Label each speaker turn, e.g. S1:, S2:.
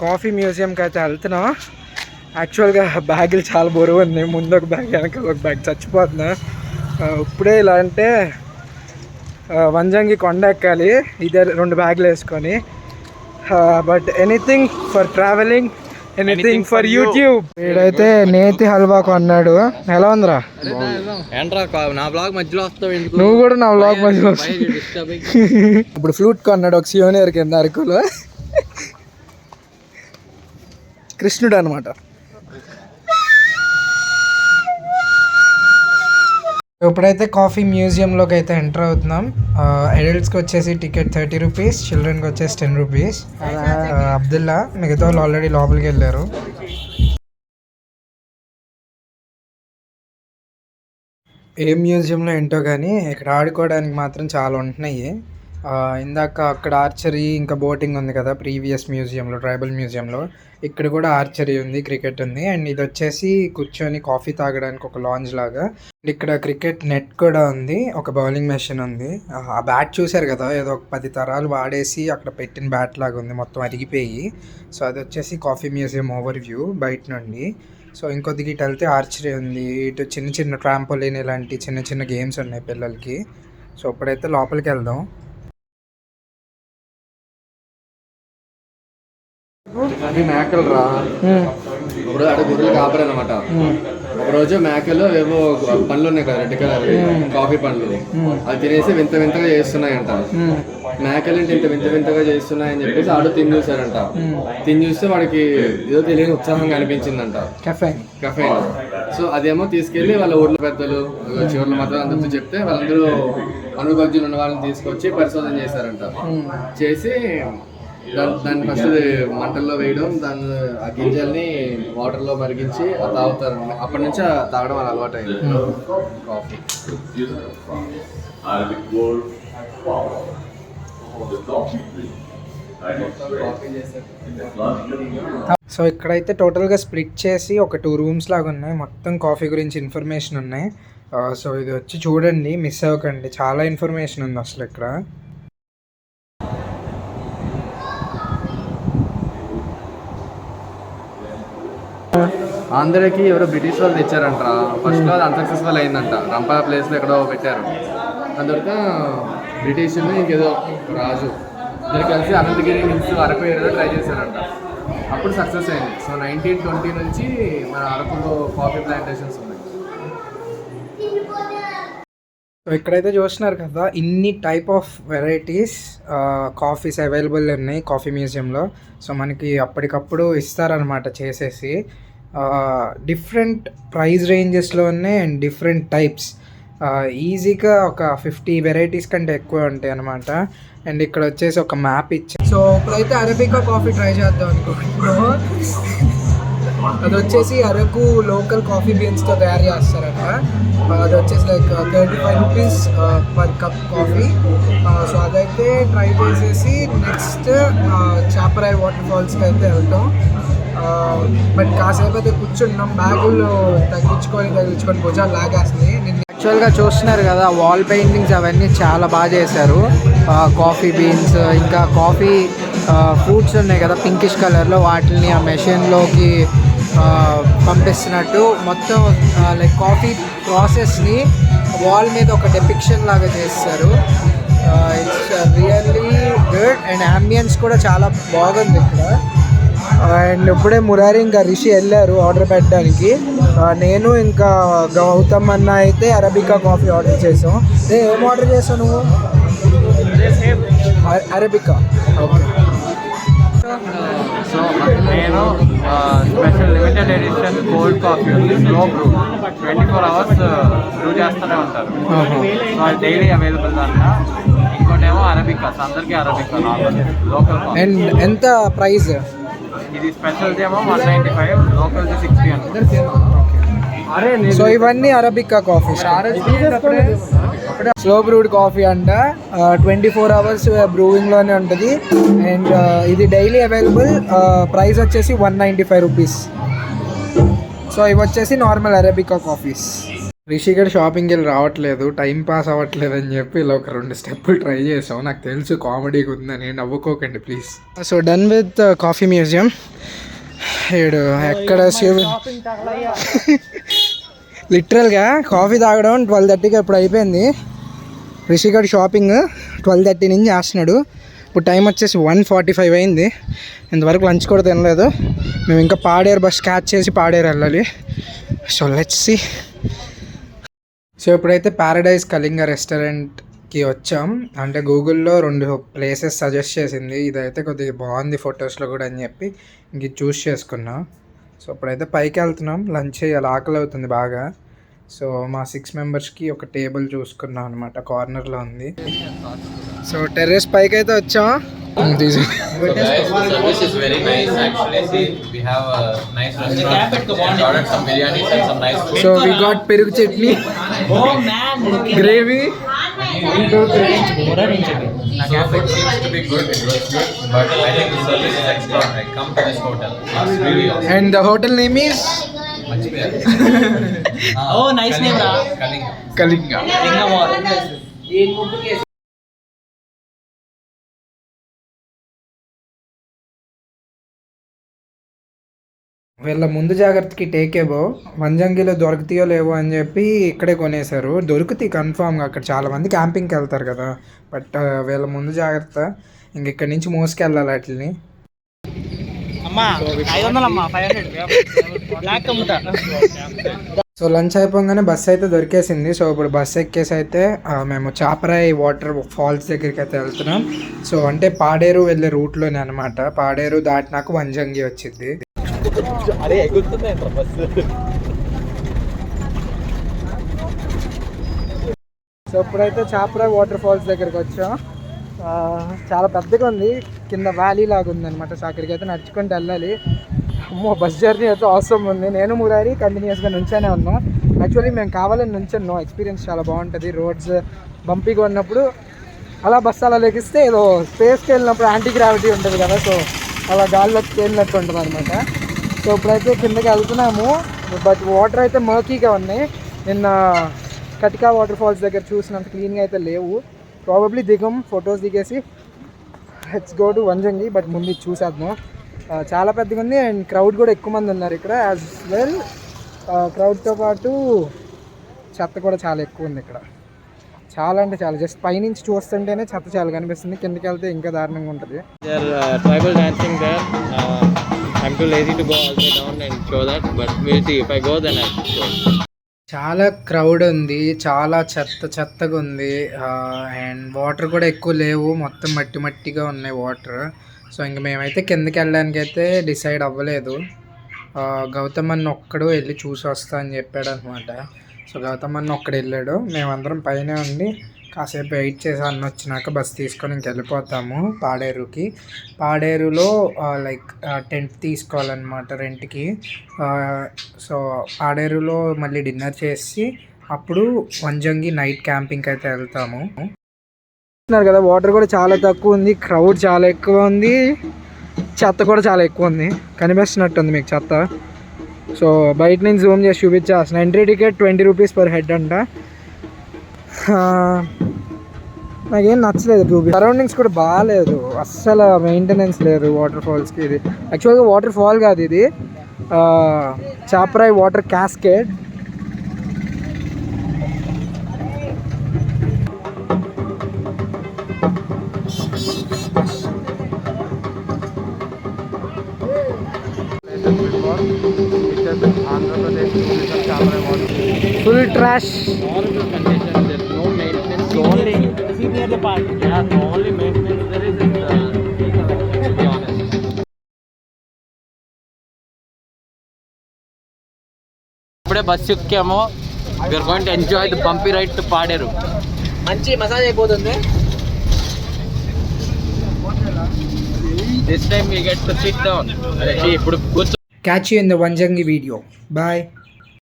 S1: Coffee మ్యూజియంకి అయితే వెళ్తున్నాం. యాక్చువల్గా బ్యాగులు చాలా బరువు ఉన్నాయి. ముందు ఒక బ్యాగ్, వెనకాల ఒక బ్యాగ్. చచ్చిపోతున్నా. ఇప్పుడే ఇలా అంటే వంజంగి కొండ ఎక్కాలి ఇదే 2 బ్యాగులు వేసుకొని. But anything for travelling, anything for YouTube. వీడైతే నేతి హల్వా కొన్నాడు. ఎలా ఉందిరా? నువ్వు కూడా నా బ్లాగ్ మధ్యలో. ఇప్పుడు ఫ్లూట్ కొన్నాడు ఒక సీనియర్ కింద అరకులో. కృష్ణుడు అనమాట. ఇప్పుడైతే కాఫీ మ్యూజియంలోకి అయితే ఎంటర్ అవుతున్నాం. అడల్ట్స్కి వచ్చేసి టికెట్ 30 రూపీస్, చిల్డ్రన్కి వచ్చేసి 10 రూపీస్. అబ్దుల్లా, మిగతా వాళ్ళు ఆల్రెడీ లోపలికి వెళ్ళారు. ఏ మ్యూజియంలో ఏంటో కానీ ఇక్కడ ఆడుకోవడానికి మాత్రం చాలా ఉంటున్నాయి. ఇందాక అక్కడ ఆర్చరీ ఇంకా బోటింగ్ ఉంది కదా ప్రీవియస్ మ్యూజియంలో, ట్రైబల్ మ్యూజియంలో. ఇక్కడ కూడా ఆర్చరీ ఉంది, క్రికెట్ ఉంది. అండ్ ఇది వచ్చేసి కూర్చొని కాఫీ తాగడానికి ఒక లాంజ్ లాగా. ఇక్కడ క్రికెట్ నెట్ కూడా ఉంది, ఒక బౌలింగ్ మెషిన్ ఉంది. ఆ బ్యాట్ చూసారు కదా, ఏదో ఒక 10 తరాలు వాడేసి అక్కడ పెట్టిన బ్యాట్ లాగా ఉంది, మొత్తం అరిగిపోయి. సో అది వచ్చేసి కాఫీ మ్యూజియం ఓవర్ వ్యూ బయట నుండి. సో ఇంకొద్దిగా ఇటు వెళ్తే ఆర్చరీ ఉంది, ఇటు చిన్న చిన్న ట్రాంపోలిన్ ఇలాంటి చిన్న చిన్న గేమ్స్ ఉన్నాయి పిల్లలకి. సో ఇప్పుడైతే లోపలికి వెళ్దాం.
S2: అది మేకలు రా. ఇప్పుడు అక్కడ గుర్రెలు కాపరు అనమాట. ఒకరోజు మేకలు ఏవో పండ్లు ఉన్నాయి కదా, రెడ్ కలర్ కాఫీ పండ్లు, అవి తినేసి వింత వింతగా చేస్తున్నాయంట. మేకలు ఇంత వింత వింతగా చేస్తున్నాయని చెప్పేసి ఆడు తిని చూసారంట. తిని చూస్తే వాడికి ఏదో తెలియని ఉత్సాహంగా అనిపించిందంట, కెఫైన్. సో అదేమో తీసుకెళ్లి వాళ్ళ ఊర్లో పెద్దలు, చివర్లు మాత్రం అందరితో చెప్తే వాళ్ళందరూ అనుభవజ్ఞులు ఉన్న వాళ్ళని తీసుకొచ్చి పరిశోధన చేశారంట. చేసి దాన్ని ఫస్ట్ మంటల్లో వేయడం, దాన్ని ఆ గింజల్ని వాటర్లో మరిగించి తాగుతారు. అప్పటి నుంచి తాగడం అలా అలవాటు అయింది కాఫీ.
S1: సో ఇక్కడైతే టోటల్గా స్ప్లిట్ చేసి ఒక 2 రూమ్స్ లాగా ఉన్నాయి. మొత్తం కాఫీ గురించి ఇన్ఫర్మేషన్ ఉన్నాయి. సో ఇది వచ్చి చూడండి, మిస్ అవ్వకండి, చాలా ఇన్ఫర్మేషన్ ఉంది అసలు ఇక్కడ.
S2: ఆంధ్రకి ఎవరో బ్రిటిష్ వాళ్ళు తెచ్చారంట. ఫస్ట్ లో అది అన్సక్సెస్ఫుల్ అయిందంట. రంపా ప్లేస్లో ఎక్కడో పెట్టారు. దాని తర్వాత బ్రిటిష్ ఇంకేదో రాజు ఇద్దరు కలిసి అనంతగిరి నుంచి అరకు ఏరియాలో ట్రై చేశారంట. అప్పుడు సక్సెస్ అయింది. సో 1920 నుంచి మన అరకులో కాఫీ ప్లాంటేషన్స్ ఉన్నాయి.
S1: సో ఇక్కడైతే చూస్తున్నారు కదా, ఇన్ని type of varieties coffees available ఉన్నాయి కాఫీ మ్యూజియంలో. సో మనకి అప్పటికప్పుడు ఇస్తారనమాట చేసేసి. డిఫరెంట్ ప్రైస్ రేంజెస్లో ఉన్నాయి అండ్ డిఫరెంట్ టైప్స్. ఈజీగా ఒక 50 వెరైటీస్ కంటే ఎక్కువ ఉంటాయి అనమాట. అండ్ ఇక్కడ వచ్చేసి ఒక మ్యాప్ ఇచ్చారు. సో ఇప్పుడైతే అరబికా కాఫీ ట్రై చేద్దాం అనుకుంటున్నాము. అది వచ్చేసి అరకు లోకల్ కాఫీ బీన్స్తో తయారు చేస్తారట. అది వచ్చేసి like 35 rupees per cup coffee. So అదైతే ట్రై చేసేసి నెక్స్ట్ చాపరాయి వాటర్ ఫాల్స్కి అయితే వెళ్తాం. బట్ కాసేపు అయితే కూర్చున్నాం, బ్యాగుల్లో తగ్గించుకొని భుజాలు లాగేస్తుంది. యాక్చువల్గా చూస్తున్నారు కదా, వాల్ పెయింటింగ్స్ అవన్నీ చాలా బాగా చేశారు. కాఫీ బీన్స్ ఇంకా కాఫీ ఫ్రూట్స్ ఉన్నాయి కదా పింకిష్ కలర్లో, వాటిని ఆ మెషిన్లోకి పంపిస్తున్నట్టు మొత్తం లైక్ కాఫీ ప్రాసెస్ని వాల్ మీద ఒక డెపిక్షన్ లాగా చేస్తారు. It's really good and ambience కూడా చాలా బాగుంది ఇక్కడ. అండ్ ఇప్పుడే మురారి ఇంకా రిషి వెళ్ళారు ఆర్డర్ పెట్టడానికి. నేను ఇంకా గౌతమ్ అన్న అయితే అరబికా కాఫీ ఆర్డర్ చేసాం. ఏం ఆర్డర్ చేసావు నువ్వు? అరబికా. ఓకే.
S2: సో నేను special limited edition cold coffee ఉంది, స్లో బ్రూ, 24 hours బ్రూ చేస్తూనే ఉంటారు. సో అది డైలీ అవైలబుల్ అంట. ఇంకోటేమో అరబికా, అందరికీ అరబికా లోకల్.
S1: అండ్ ఎంత ప్రైస్?
S2: ఇది స్పెషల్ ఏమో 195, లోకల్ 60 అంటే.
S1: సో ఇవన్నీ arabica coffee, slow brood coffee అంట. 24 hours బ్రూయింగ్లోనే ఉంటుంది. అండ్ ఇది డైలీ అవైలబుల్. ప్రైస్ వచ్చేసి 195 రూపీస్. సో ఇవి వచ్చేసి నార్మల్ అరబికా కాఫీస్. రిషిగడ్ షాపింగ్కి వెళ్ళి రావట్లేదు, టైం పాస్ అవ్వట్లేదు అని చెప్పి ఇలా ఒక 2 స్టెప్పులు ట్రై చేసాం. నాకు తెలుసు కామెడీగా ఉందని, నవ్వుకోకండి please. So done with coffee museum. ఏడు ఎక్కడ లిటరల్గా కాఫీ తాగడం 12:30కి అప్పుడు అయిపోయింది. రిషిగడ్ షాపింగ్ 12:30 నుంచి చేస్తున్నాడు. ఇప్పుడు టైం వచ్చేసి 1:45 అయింది. ఇంతవరకు లంచ్ కూడా తినలేదు. మేము ఇంకా పాడేరు బస్ క్యాచ్ చేసి పాడేరు వెళ్ళాలి. So let's see. సో ఇప్పుడైతే ప్యారడైజ్ కళింగ రెస్టారెంట్కి వచ్చాం. అంటే గూగుల్లో 2 ప్లేసెస్ సజెస్ట్ చేసింది, ఇదైతే కొద్దిగా బాగుంది ఫొటోస్లో కూడా అని చెప్పి ఇంక చూస్ చేసుకున్నాం. సో ఇప్పుడైతే పైకి వెళ్తున్నాం, లంచ్ చేయాలి, ఆకలి అవుతుంది బాగా. సో మా 6 మెంబర్స్కి ఒక టేబుల్ చూసుకున్నాం అనమాట, కార్నర్లో ఉంది. సో టెర్రస్ పైకి అయితే వచ్చాం.
S3: So guys, the service is very nice actually. See, we have a nice restaurant. We ordered some biryani and some nice food.
S1: So we got perugu chutney, gravy.
S3: The food seems to be good. It was good, but I think the service is extraordinary. Come to this hotel. It's really awesome.
S1: And the hotel name is
S4: Oh, nice name, Ra.
S1: Kalinga.
S4: Kalinga Mall.
S1: వీళ్ళ ముందు జాగ్రత్తకి టేకేబో వంజంగిలో దొరుకుతాయో లేవో అని చెప్పి ఇక్కడే కొనేశారు. దొరుకుతాయి కన్ఫామ్గా, అక్కడ చాలామంది క్యాంపింగ్కి వెళ్తారు కదా. బట్ వీళ్ళ ముందు జాగ్రత్త, ఇంక ఇక్కడి నుంచి మోసుకెళ్ళాలి వాటిని. సో లంచ్ అయిపోగానే బస్సు అయితే దొరికేసింది. సో ఇప్పుడు బస్సు ఎక్కేసి అయితే మేము చాపరాయి వాటర్ ఫాల్స్ దగ్గరికి అయితే వెళ్తున్నాం. సో అంటే పాడేరు వెళ్ళే రూట్లోనే అనమాట. పాడేరు దాటినాక వంజంగి వచ్చింది. సో ఇప్పుడైతే చాపరాయి వాటర్ ఫాల్స్ దగ్గరికి వచ్చాం. చాలా పెద్దగా ఉంది, కింద వ్యాలీ లాగా ఉందన్నమాట. సో అక్కడికి అయితే నడుచుకుంటూ వెళ్ళాలి. అమ్మో, బస్ జర్నీ అయితే అవసరం ఉంది. నేను మురారి కంటిన్యూస్గా నుంచానే ఉన్నాం. యాక్చువల్లీ మేము కావాలని నుంచాను, ఎక్స్పీరియన్స్ చాలా బాగుంటుంది. రోడ్స్ బంపీగా ఉన్నప్పుడు అలా బస్సు అలా లెగిస్తే ఏదో స్పేస్కి వెళ్ళినప్పుడు యాంటీ గ్రావిటీ ఉంటుంది కదా, సో అలా గాల్లోకి తేలినట్టు ఉంటుంది అనమాట. సో ఇప్పుడైతే కిందకి వెళ్తున్నాము, బట్ వాటర్ అయితే మర్కీగా ఉన్నాయి. నిన్న కటికా వాటర్ ఫాల్స్ దగ్గర చూసినంత క్లీన్గా అయితే లేవు. ప్రాబబ్లీ దిగం, ఫొటోస్ దిగేసి let's go to Vanjangi. But ముందు చూసేద్దాం. చాలా పెద్దగా ఉంది అండ్ క్రౌడ్ కూడా ఎక్కువ మంది ఉన్నారు ఇక్కడ. యాజ్ వెల్ క్రౌడ్తో పాటు చెత్త కూడా చాలా ఎక్కువ ఉంది ఇక్కడ. చాలా అంటే చాలా, జస్ట్ పైనుంచి చూస్తుంటేనే చెత్త చాలా కనిపిస్తుంది, కిందకి వెళ్తే ఇంకా దారుణంగా ఉంటుంది.
S3: Tribal dancing there. I'm too lazy to go all the way down and show that, but we'll see. If I go, then I'll show it.
S1: చాలా క్రౌడ్ ఉంది, చాలా చెత్తగా ఉంది. అండ్ వాటర్ కూడా ఎక్కువ లేవు, మొత్తం మట్టిగా ఉన్నాయి వాటర్. సో ఇంక మేమైతే కిందకి వెళ్ళడానికి అయితే డిసైడ్ అవ్వలేదు. గౌతమ్ అన్న ఒక్కడు వెళ్ళి చూసి వస్తా అని చెప్పాడు అనమాట. సో గౌతమ్ అన్న ఒక్కడు వెళ్ళాడు, మేమందరం పైన ఉండి కాసేపు వెయిట్ చేసి అన్న వచ్చినాక బస్ తీసుకొని ఇంక వెళ్ళిపోతాము పాడేరుకి. పాడేరులో లైక్ టెంట్ తీసుకోవాలన్నమాట రెంట్కి. సో పాడేరులో మళ్ళీ డిన్నర్ చేసి అప్పుడు వంజంగి నైట్ క్యాంపింగ్కి అయితే వెళ్తాము. చూస్తున్నారు కదా, వాటర్ కూడా చాలా తక్కువ ఉంది, క్రౌడ్ చాలా ఎక్కువ ఉంది, చెత్త కూడా చాలా ఎక్కువ ఉంది. కనిపిస్తున్నట్టుంది మీకు చెత్త. సో బయట నుంచి జూమ్ చేసి చూపించేస్తున్నా. Entry ticket 20 rupees per head అంట. నాకేం నచ్చలేదు. సరౌండింగ్స్ కూడా బాగాలేదు, అస్సలు మెయింటెనెన్స్ లేదు వాటర్ ఫాల్స్కి. ఇది యాక్చువల్గా వాటర్ ఫాల్ కాదు, ఇది Chaparai water cascade. Full trash.
S4: Only see near the park. Yeah, the only maintenance there is in the to be honest. ఇప్పుడే బస్సు ఎక్కాము. We are going to enjoy the bumpy ride to Paderu. మంచి massage అయిపోతుంది. This time we get to sit down. ఇప్పుడు
S1: Catch you in the Vanjangi video. Bye.